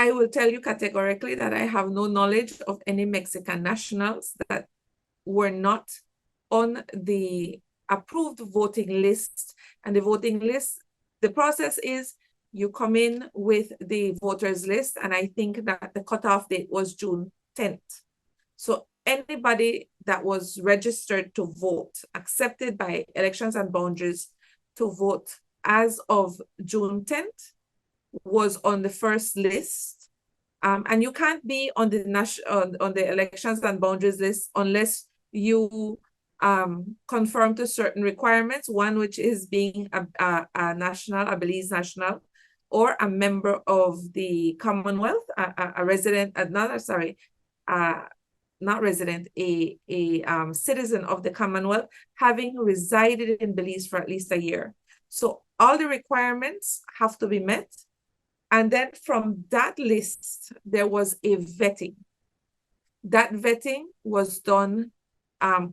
I will tell you categorically that I have no knowledge of any Mexican nationals that were not on the approved voting list. And the voting list, the process is you come in with the voters list, and I think that the cutoff date was June 10th. So anybody that was registered to vote, accepted by Elections and Boundaries to vote as of June 10th, was on the first list. And you can't be on the on the Elections and Boundaries list unless you conform to certain requirements, one which is being a national, a Belize national, or a member of the Commonwealth, a resident, not resident, a citizen of the Commonwealth, having resided in Belize for at least a year. So all the requirements have to be met. And then from that list, there was a vetting. That vetting was done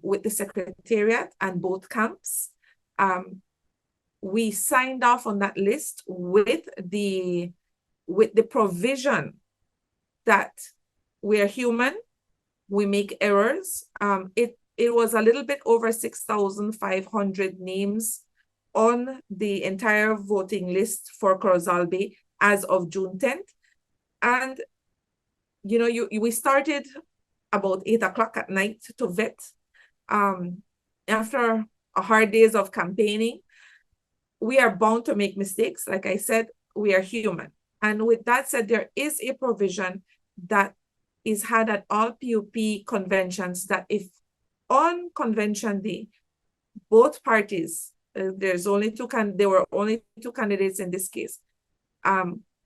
with the Secretariat and both camps. We signed off on that list with the provision that we're human, we make errors. It was a little bit over 6,500 names on the entire voting list for Corozal Bay as of June 10th. And, you know, we started about 8 o'clock at night to vet. After a hard days of campaigning, we are bound to make mistakes. Like I said, we are human. And with that said, there is a provision that is had at all PUP conventions that if on convention day, both parties, there were only two candidates in this case,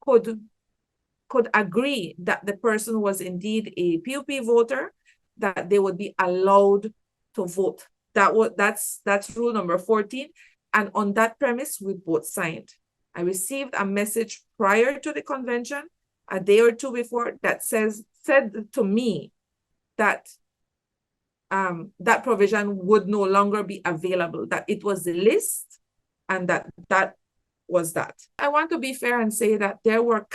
could agree that the person was indeed a PUP voter, that they would be allowed to vote. That's rule number 14. And on that premise, we both signed. I received a message prior to the convention, a day or two before, that said to me that that provision would no longer be available, that it was the list and that was that. I want to be fair and say that there were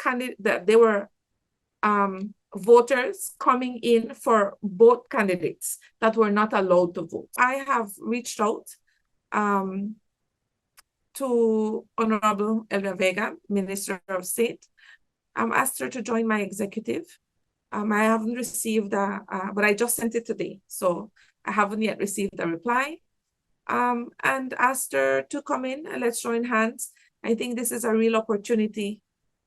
voters coming in for both candidates that were not allowed to vote. I have reached out to Honorable Elvia Vega, Minister of State. Asked her to join my executive. I haven't received but I just sent it today, so I haven't yet received a reply. And asked her to come in and let's join hands. I think this is a real opportunity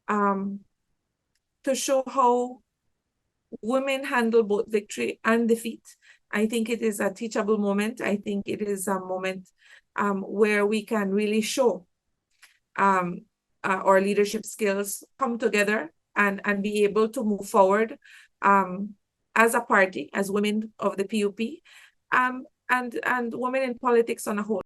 to show how women handle both victory and defeat. I think it is a teachable moment. I think it is a moment where we can really show our leadership skills, come together and be able to move forward as a party, as women of the PUP, and women in politics on a whole.